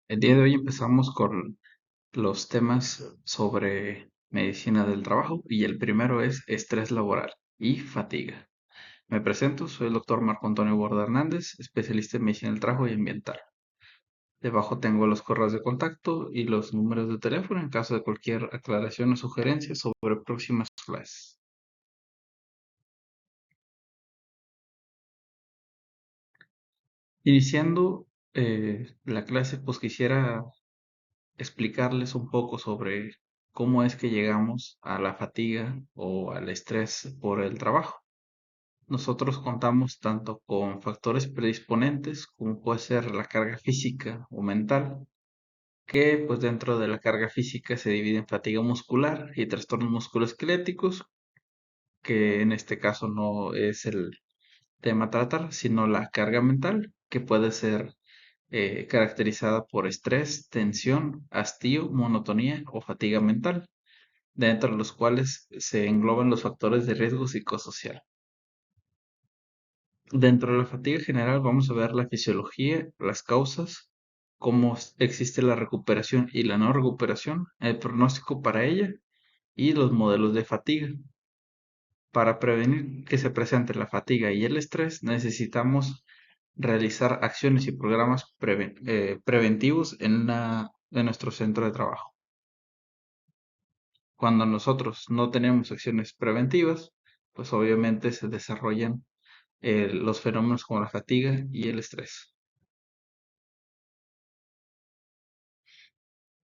El día de hoy empezamos con los temas sobre medicina del trabajo y el primero es estrés laboral y fatiga. Me presento, soy el doctor Marco Antonio Borda Hernández, especialista en medicina del trabajo y ambiental. Debajo tengo los correos de contacto y los números de teléfono en caso de cualquier aclaración o sugerencia sobre próximas clases. Iniciando la clase, pues quisiera explicarles un poco sobre cómo es que llegamos a la fatiga o al estrés por el trabajo. Nosotros contamos tanto con factores predisponentes como puede ser la carga física o mental, que pues dentro de la carga física se divide en fatiga muscular y trastornos musculoesqueléticos, que en este caso no es el tema a tratar, sino la carga mental, que puede ser caracterizada por estrés, tensión, hastío, monotonía o fatiga mental, dentro de los cuales se engloban los factores de riesgo psicosocial. Dentro de la fatiga general vamos a ver la fisiología, las causas, cómo existe la recuperación y la no recuperación, el pronóstico para ella y los modelos de fatiga. Para prevenir que se presente la fatiga y el estrés, necesitamos realizar acciones y programas preventivos en nuestro centro de trabajo. Cuando nosotros no tenemos acciones preventivas, pues obviamente se desarrollan los fenómenos como la fatiga y el estrés.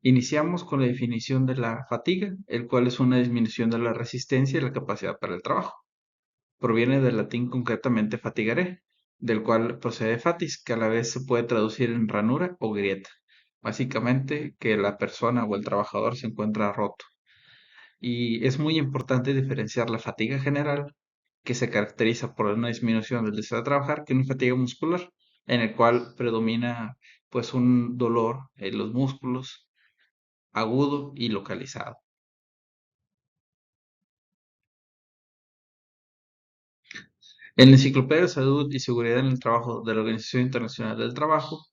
Iniciamos con la definición de la fatiga, el cual es una disminución de la resistencia y la capacidad para el trabajo. Proviene del latín concretamente fatigare, del cual procede fatis, que a la vez se puede traducir en ranura o grieta. Básicamente que la persona o el trabajador se encuentra roto. Y es muy importante diferenciar la fatiga general, que se caracteriza por una disminución del deseo de trabajar, que una fatiga muscular, en el cual predomina pues un dolor en los músculos agudo y localizado. En la Enciclopedia de Salud y Seguridad en el Trabajo de la Organización Internacional del Trabajo,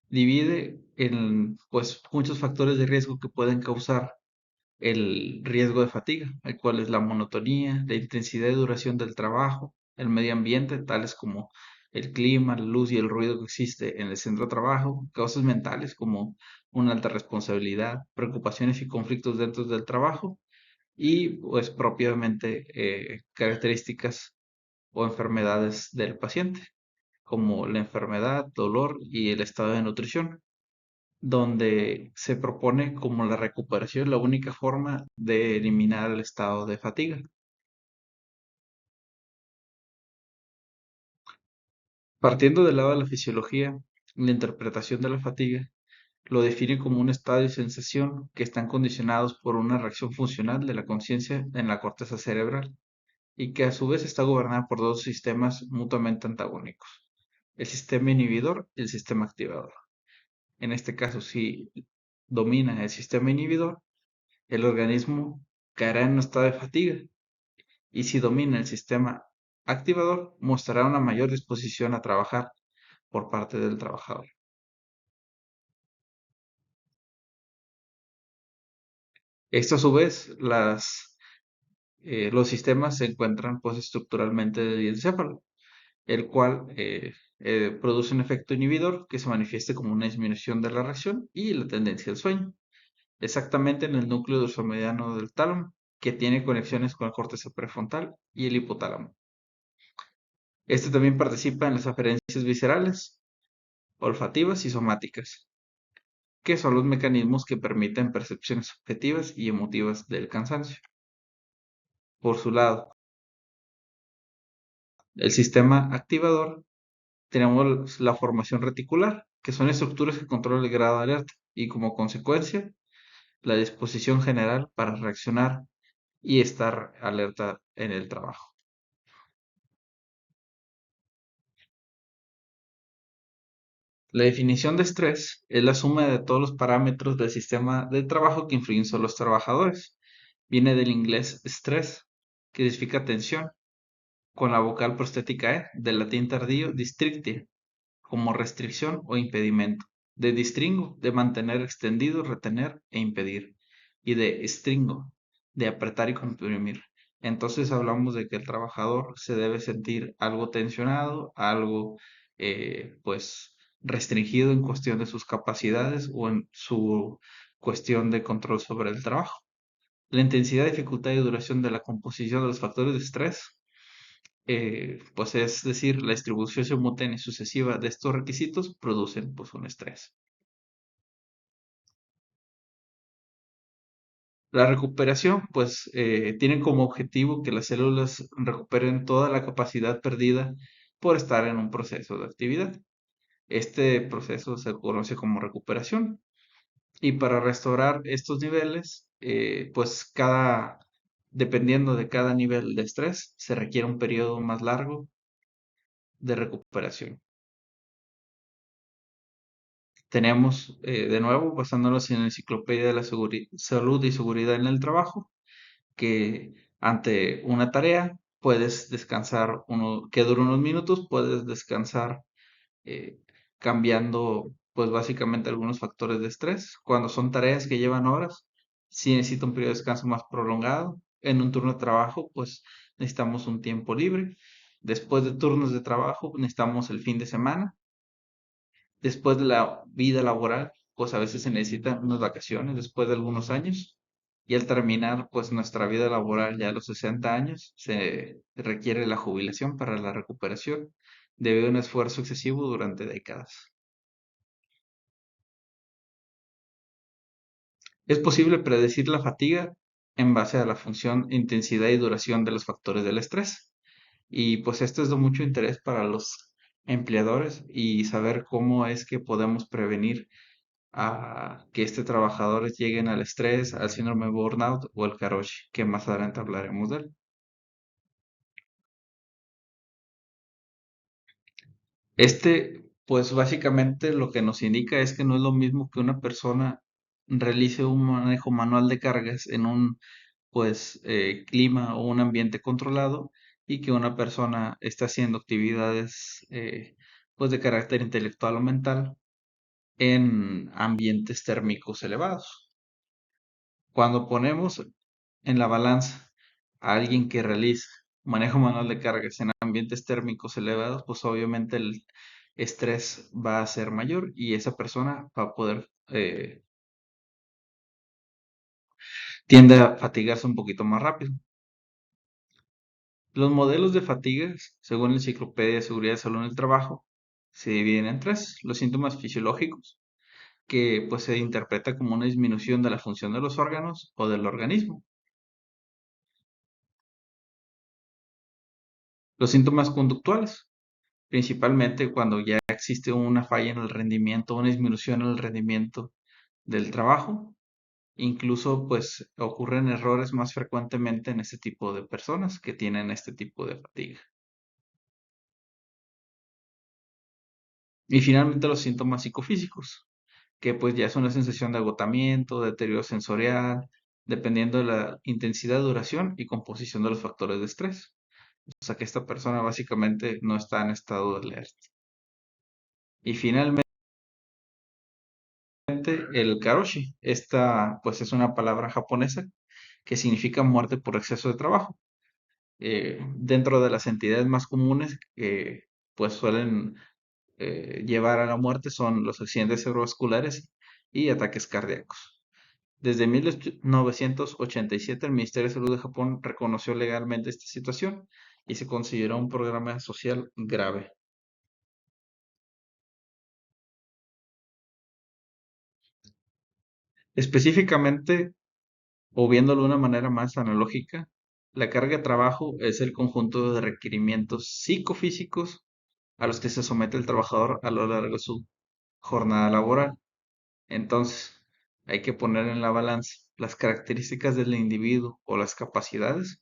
divide en pues muchos factores de riesgo que pueden causar el riesgo de fatiga, el cual es la monotonía, la intensidad y duración del trabajo, el medio ambiente, tales como el clima, la luz y el ruido que existe en el centro de trabajo, causas mentales como una alta responsabilidad, preocupaciones y conflictos dentro del trabajo y pues propiamente características o enfermedades del paciente, como la enfermedad, dolor y el estado de nutrición, donde se propone como la recuperación la única forma de eliminar el estado de fatiga. Partiendo del lado de la fisiología, la interpretación de la fatiga lo define como un estado de sensación que están condicionados por una reacción funcional de la conciencia en la corteza cerebral y que a su vez está gobernada por dos sistemas mutuamente antagónicos, el sistema inhibidor y el sistema activador. En este caso, si domina el sistema inhibidor, el organismo caerá en un estado de fatiga y si domina el sistema activador, mostrará una mayor disposición a trabajar por parte del trabajador. Esto a su vez, los sistemas se encuentran pues estructuralmente del encéfalo, el cual produce un efecto inhibidor que se manifiesta como una disminución de la reacción y la tendencia al sueño, exactamente en el núcleo dorsomediano del tálamo, que tiene conexiones con la corteza prefrontal y el hipotálamo. Este también participa en las aferencias viscerales, olfativas y somáticas, que son los mecanismos que permiten percepciones subjetivas y emotivas del cansancio. Por su lado, el sistema activador, tenemos la formación reticular, que son estructuras que controlan el grado de alerta y como consecuencia la disposición general para reaccionar y estar alerta en el trabajo. La definición de estrés es la suma de todos los parámetros del sistema de trabajo que influyen sobre los trabajadores. Viene del inglés stress, que significa tensión, con la vocal prostética e, del latín tardío districtia, como restricción o impedimento. de distringo, de mantener extendido, retener e impedir, y de stringo, de apretar y comprimir. Entonces hablamos de que el trabajador se debe sentir algo tensionado, algo pues restringido en cuestión de sus capacidades o en su cuestión de control sobre el trabajo. La intensidad, dificultad y duración de la composición de los factores de estrés, pues es decir, la distribución simultánea y sucesiva de estos requisitos producen pues un estrés. La recuperación, pues, tiene como objetivo que las células recuperen toda la capacidad perdida por estar en un proceso de actividad. Este proceso se conoce como recuperación. Y para restaurar estos niveles, pues dependiendo de cada nivel de estrés, se requiere un periodo más largo de recuperación. Tenemos, de nuevo, basándonos en la Enciclopedia de la Salud y Seguridad en el Trabajo, que ante una tarea puedes descansar que dura unos minutos, puedes descansar eh, cambiando pues básicamente algunos factores de estrés. Cuando son tareas que llevan horas, si necesita un periodo de descanso más prolongado. En un turno de trabajo, pues necesitamos un tiempo libre. Después de turnos de trabajo, necesitamos el fin de semana. Después de la vida laboral, pues a veces se necesitan unas vacaciones después de algunos años. Y al terminar, pues nuestra vida laboral ya a los 60 años, se requiere la jubilación para la recuperación debido a un esfuerzo excesivo durante décadas. Es posible predecir la fatiga en base a la función, intensidad y duración de los factores del estrés. Y pues esto es de mucho interés para los empleadores y saber cómo es que podemos prevenir a que trabajadores lleguen al estrés, al síndrome de burnout o al karoshi, que más adelante hablaremos de él. Pues básicamente lo que nos indica es que no es lo mismo que una persona realice un manejo manual de cargas en un clima o un ambiente controlado y que una persona esté haciendo actividades pues de carácter intelectual o mental en ambientes térmicos elevados. Cuando ponemos en la balanza a alguien que realiza manejo manual de cargas en ambientes térmicos elevados, pues obviamente el estrés va a ser mayor y esa persona va a poder, tiende a fatigarse un poquito más rápido. Los modelos de fatiga, según la Enciclopedia de Seguridad y Salud en el Trabajo, se dividen en tres. Los síntomas fisiológicos, que pues se interpreta como una disminución de la función de los órganos o del organismo. Los síntomas conductuales, principalmente cuando ya existe una falla en el rendimiento, una disminución en el rendimiento del trabajo. Incluso pues ocurren errores más frecuentemente en este tipo de personas que tienen este tipo de fatiga. Y finalmente los síntomas psicofísicos, que pues ya es una sensación de agotamiento, de deterioro sensorial, dependiendo de la intensidad, duración y composición de los factores de estrés. O sea que esta persona básicamente no está en estado de alerta. Y finalmente el karoshi, esta pues es una palabra japonesa que significa muerte por exceso de trabajo. Dentro de las entidades más comunes que pues suelen llevar a la muerte son los accidentes cerebrovasculares y ataques cardíacos. Desde 1987 el Ministerio de Salud de Japón reconoció legalmente esta situación y se consideró un problema social grave. Específicamente, o viéndolo de una manera más analógica, la carga de trabajo es el conjunto de requerimientos psicofísicos a los que se somete el trabajador a lo largo de su jornada laboral. Entonces, hay que poner en la balanza las características del individuo o las capacidades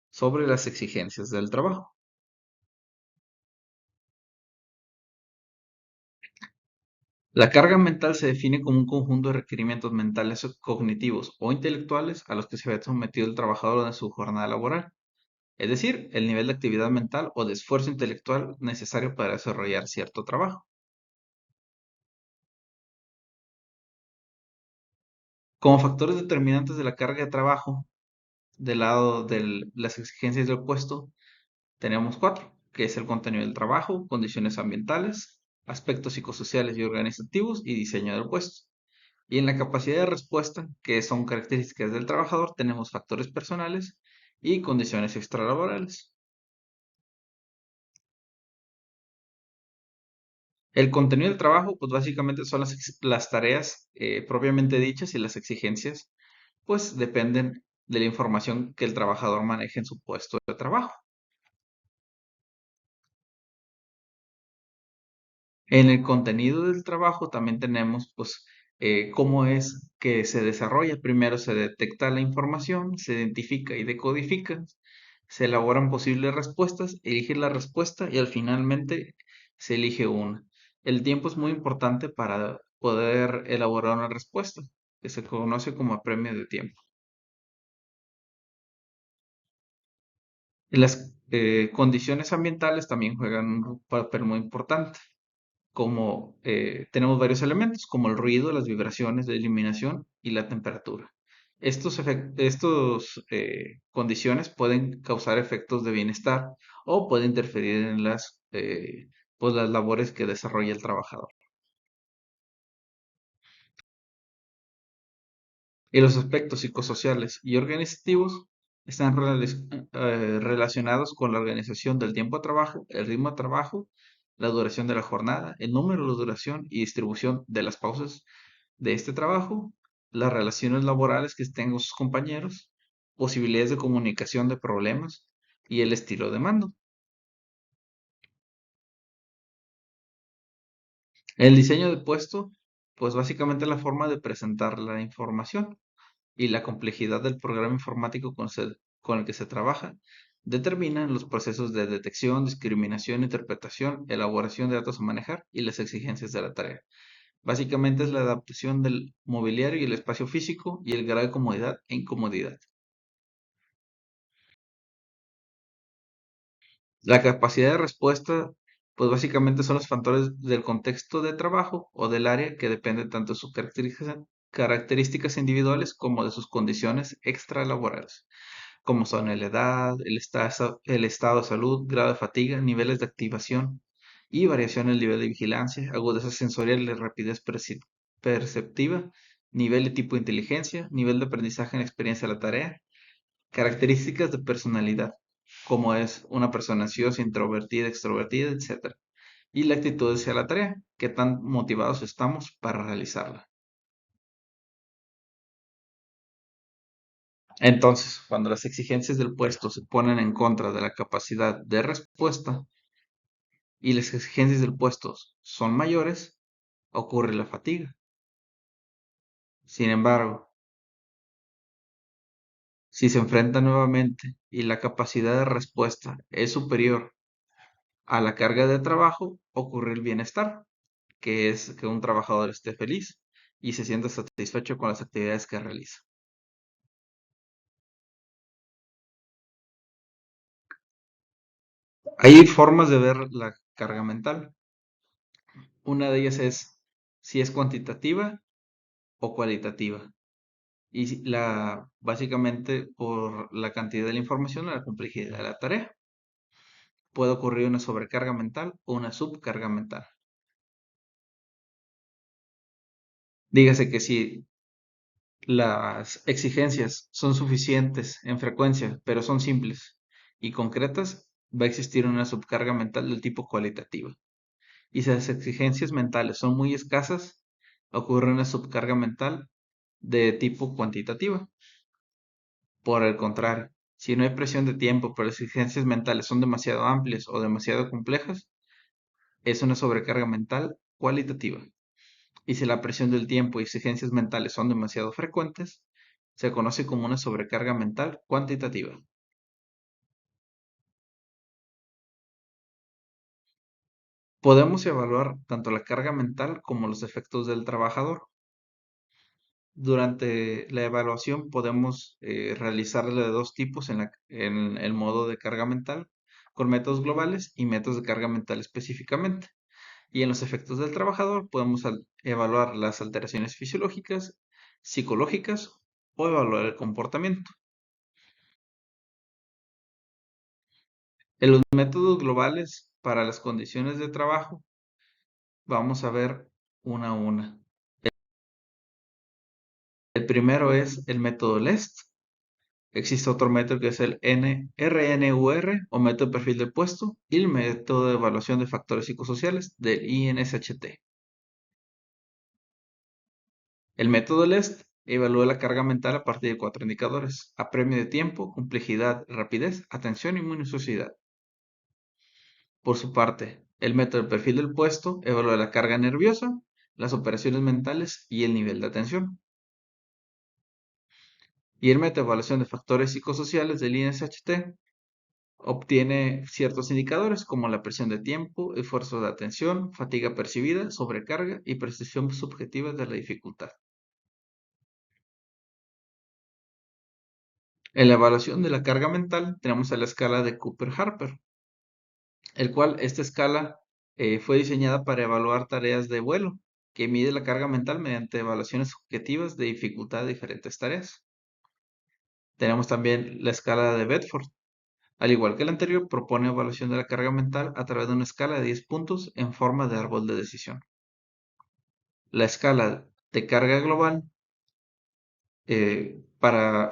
sobre las exigencias del trabajo. La carga mental se define como un conjunto de requerimientos mentales o cognitivos o intelectuales a los que se ve sometido el trabajador en su jornada laboral, es decir, el nivel de actividad mental o de esfuerzo intelectual necesario para desarrollar cierto trabajo. Como factores determinantes de la carga de trabajo, del lado de las exigencias del puesto, tenemos cuatro, que es el contenido del trabajo, condiciones ambientales, aspectos psicosociales y organizativos y diseño del puesto. Y en la capacidad de respuesta, que son características del trabajador, tenemos factores personales y condiciones extralaborales. El contenido del trabajo, pues básicamente son las tareas propiamente dichas y las exigencias, pues dependen de la información que el trabajador maneje en su puesto de trabajo. En el contenido del trabajo también tenemos, pues, cómo es que se desarrolla. Primero se detecta la información, se identifica y decodifica, se elaboran posibles respuestas, elige la respuesta y al finalmente se elige una. El tiempo es muy importante para poder elaborar una respuesta, que se conoce como apremio de tiempo. Las condiciones ambientales también juegan un papel muy importante. Como tenemos varios elementos, como el ruido, las vibraciones, la iluminación y la temperatura. Estos condiciones pueden causar efectos de bienestar o pueden interferir en pues las labores que desarrolla el trabajador. Y los aspectos psicosociales y organizativos están relacionados con la organización del tiempo de trabajo, el ritmo de trabajo, la duración de la jornada, el número de duración y distribución de las pausas de este trabajo, las relaciones laborales que tengan sus compañeros, posibilidades de comunicación de problemas y el estilo de mando. El diseño de puesto, pues básicamente la forma de presentar la información y la complejidad del programa informático con el que se trabaja determinan los procesos de detección, discriminación, interpretación, elaboración de datos a manejar y las exigencias de la tarea. Básicamente es la adaptación del mobiliario y el espacio físico y el grado de comodidad e incomodidad. La capacidad de respuesta, pues básicamente son los factores del contexto de trabajo o del área que depende tanto de sus características individuales como de sus condiciones extralaborales, como son la edad, el estado de salud, grado de fatiga, niveles de activación y variación en el nivel de vigilancia, agudeza sensorial y rapidez perceptiva, nivel y tipo de inteligencia, nivel de aprendizaje en experiencia de la tarea, características de personalidad, como es una persona ansiosa, introvertida, extrovertida, etcétera. Y la actitud hacia la tarea, qué tan motivados estamos para realizarla. Entonces, cuando las exigencias del puesto se ponen en contra de la capacidad de respuesta y las exigencias del puesto son mayores, ocurre la fatiga. Sin embargo, si se enfrenta nuevamente y la capacidad de respuesta es superior a la carga de trabajo, ocurre el bienestar, que es que un trabajador esté feliz y se sienta satisfecho con las actividades que realiza. Hay formas de ver la carga mental. Una de ellas es si es cuantitativa o cualitativa. Y básicamente por la cantidad de la información o la complejidad de la tarea. Puede ocurrir una sobrecarga mental o una subcarga mental. Dígase que si las exigencias son suficientes en frecuencia, pero son simples y concretas, va a existir una subcarga mental del tipo cualitativa. Y si las exigencias mentales son muy escasas, ocurre una subcarga mental de tipo cuantitativa. Por el contrario, si no hay presión de tiempo, pero las exigencias mentales son demasiado amplias o demasiado complejas, es una sobrecarga mental cualitativa. Y si la presión del tiempo y exigencias mentales son demasiado frecuentes, se conoce como una sobrecarga mental cuantitativa. Podemos evaluar tanto la carga mental como los efectos del trabajador. Durante la evaluación podemos realizarla de dos tipos en el modo de carga mental, con métodos globales y métodos de carga mental específicamente. Y en los efectos del trabajador podemos evaluar las alteraciones fisiológicas psicológicas o evaluar el comportamiento. En los métodos globales para las condiciones de trabajo, vamos a ver una a una. El primero es el método LEST. Existe otro método que es el RNUR o método de perfil del puesto y el método de evaluación de factores psicosociales del INSHT. El método LEST evalúa la carga mental a partir de 4 indicadores: apremio de tiempo, complejidad, rapidez, atención y minuciosidad. Por su parte, el método de perfil del puesto evalúa la carga nerviosa, las operaciones mentales y el nivel de atención. Y el método de evaluación de factores psicosociales del INSHT obtiene ciertos indicadores como la presión de tiempo, esfuerzo de atención, fatiga percibida, sobrecarga y percepción subjetiva de la dificultad. En la evaluación de la carga mental tenemos a la escala de Cooper-Harper, el cual esta escala fue diseñada para evaluar tareas de vuelo, que mide la carga mental mediante evaluaciones subjetivas de dificultad de diferentes tareas. Tenemos también la escala de Bedford. Al igual que el anterior, propone evaluación de la carga mental a través de una escala de 10 puntos en forma de árbol de decisión. La escala de carga global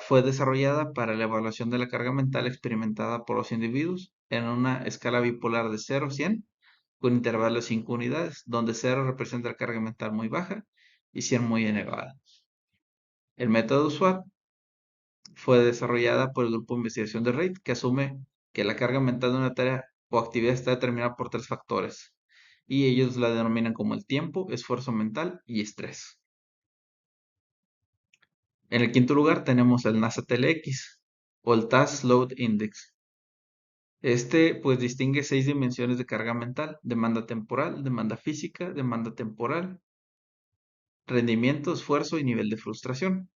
fue desarrollada para la evaluación de la carga mental experimentada por los individuos en una escala bipolar de 0 a 100 con intervalos de 5 unidades, donde 0 representa la carga mental muy baja y 100 muy elevada. El método SWOT fue desarrollada por el grupo de investigación de Reid, que asume que la carga mental de una tarea o actividad está determinada por 3 factores, y ellos la denominan como el tiempo, esfuerzo mental y estrés. En el quinto lugar tenemos el NASA-TLX o el Task Load Index. Este pues distingue 6 dimensiones de carga mental: demanda temporal, demanda física, demanda temporal, rendimiento, esfuerzo y nivel de frustración.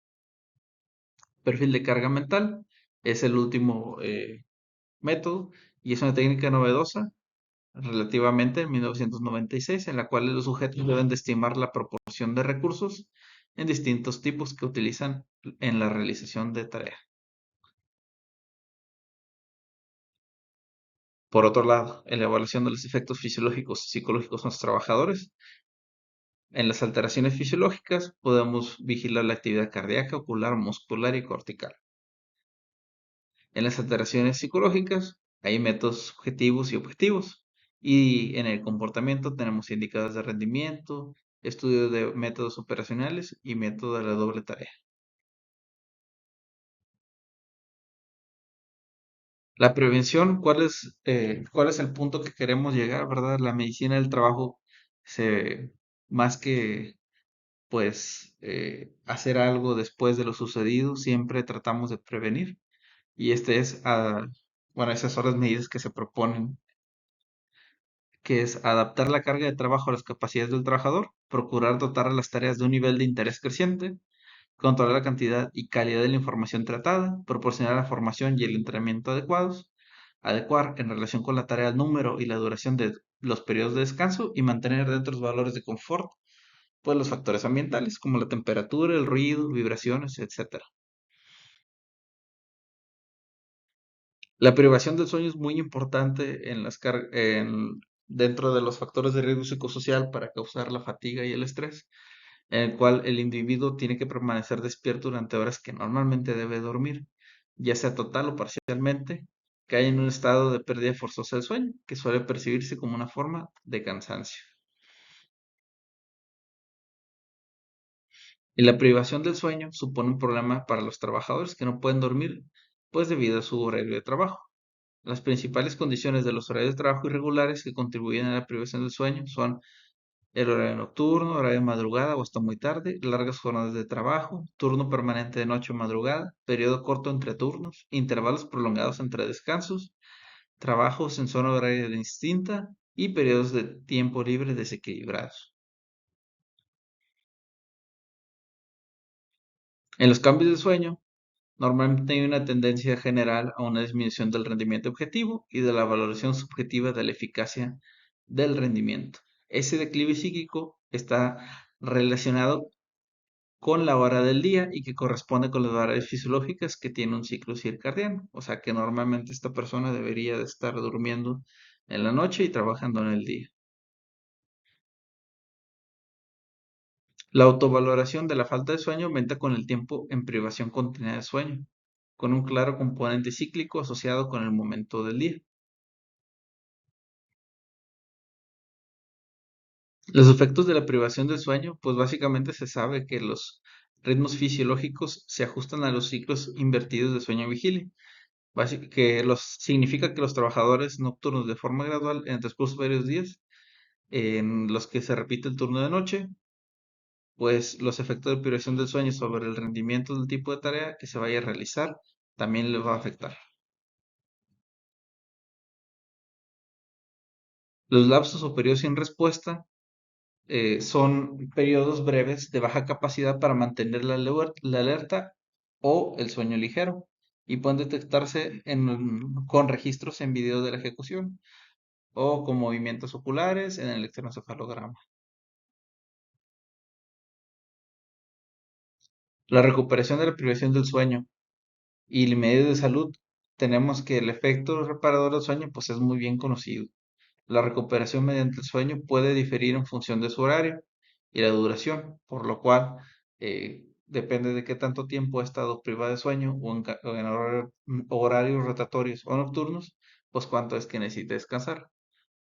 Perfil de carga mental es el último método y es una técnica novedosa relativamente en 1996 en la cual los sujetos deben de estimar la proporción de recursos en distintos tipos que utilizan en la realización de tareas. Por otro lado, en la evaluación de los efectos fisiológicos y psicológicos en los trabajadores, en las alteraciones fisiológicas podemos vigilar la actividad cardíaca, ocular, muscular y cortical. En las alteraciones psicológicas hay métodos subjetivos y objetivos. Y en el comportamiento tenemos indicadores de rendimiento, estudios de métodos operacionales y método de la doble tarea. La prevención, cuál es el punto que queremos llegar, verdad? La medicina del trabajo, se, más que hacer algo después de lo sucedido, siempre tratamos de prevenir. Y esas son las medidas que se proponen, que es adaptar la carga de trabajo a las capacidades del trabajador, procurar dotar a las tareas de un nivel de interés creciente, controlar la cantidad y calidad de la información tratada, proporcionar la formación y el entrenamiento adecuados, adecuar en relación con la tarea el número y la duración de los periodos de descanso y mantener dentro de los valores de confort, pues los factores ambientales como la temperatura, el ruido, vibraciones, etcétera. La privación del sueño es muy importante dentro de los factores de riesgo psicosocial para causar la fatiga y el estrés, en el cual el individuo tiene que permanecer despierto durante horas que normalmente debe dormir, ya sea total o parcialmente, cae en un estado de pérdida forzosa del sueño, que suele percibirse como una forma de cansancio. Y la privación del sueño supone un problema para los trabajadores que no pueden dormir, pues debido a su horario de trabajo. Las principales condiciones de los horarios de trabajo irregulares que contribuyen a la privación del sueño son el horario nocturno, horario de madrugada o hasta muy tarde, largas jornadas de trabajo, turno permanente de noche o madrugada, periodo corto entre turnos, intervalos prolongados entre descansos, trabajos en zona horaria distinta y periodos de tiempo libre desequilibrados. En los cambios de sueño, normalmente hay una tendencia general a una disminución del rendimiento objetivo y de la valoración subjetiva de la eficacia del rendimiento. Ese declive psíquico está relacionado con la hora del día y que corresponde con las horas fisiológicas que tiene un ciclo circadiano. O sea que normalmente esta persona debería de estar durmiendo en la noche y trabajando en el día. La autovaloración de la falta de sueño aumenta con el tiempo en privación continua de sueño, con un claro componente cíclico asociado con el momento del día. Los efectos de la privación del sueño, pues básicamente se sabe que los ritmos fisiológicos se ajustan a los ciclos invertidos de sueño-vigilia, significa que los trabajadores nocturnos de forma gradual en el transcurso de varios días, en los que se repite el turno de noche, pues los efectos de privación del sueño sobre el rendimiento del tipo de tarea que se vaya a realizar también les va a afectar. Los lapsos o periodos sin respuesta son periodos breves de baja capacidad para mantener la alerta o el sueño ligero y pueden detectarse con registros en video de la ejecución o con movimientos oculares en el electroencefalograma. La recuperación de la privación del sueño y el medio de salud, tenemos que el efecto reparador del sueño pues es muy bien conocido. La recuperación mediante el sueño puede diferir en función de su horario y la duración, por lo cual depende de qué tanto tiempo ha estado privada de sueño o en horarios rotatorios o nocturnos, pues cuánto es que necesita descansar.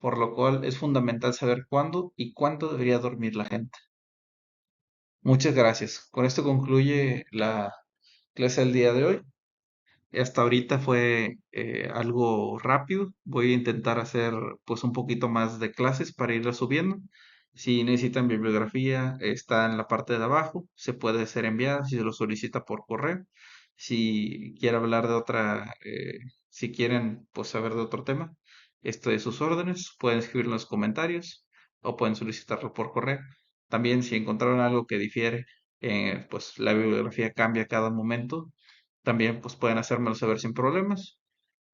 Por lo cual es fundamental saber cuándo y cuánto debería dormir la gente. Muchas gracias. Con esto concluye la clase del día de hoy. Hasta ahorita fue algo rápido. Voy a intentar hacer pues un poquito más de clases para irla subiendo. Si necesitan bibliografía, está en la parte de abajo. Se puede ser enviada si se lo solicita por correo. Si quiere hablar de si quieren pues saber de otro tema, esto de sus órdenes, pueden escribirlo en los comentarios o pueden solicitarlo por correo. También si encontraron algo que difiere, pues la bibliografía cambia a cada momento, también pues pueden hacérmelo saber sin problemas.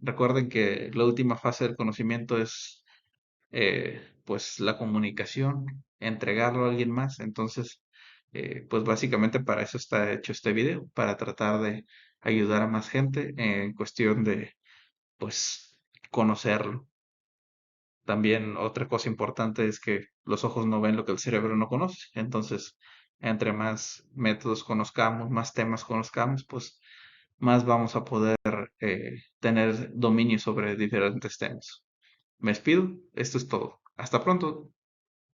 Recuerden que la última fase del conocimiento es pues la comunicación, entregarlo a alguien más. Entonces, pues básicamente para eso está hecho este video, para tratar de ayudar a más gente en cuestión de pues conocerlo. También otra cosa importante es que los ojos no ven lo que el cerebro no conoce. Entonces, entre más métodos conozcamos, más temas conozcamos, pues más vamos a poder tener dominio sobre diferentes temas. Me despido, esto es todo. Hasta pronto.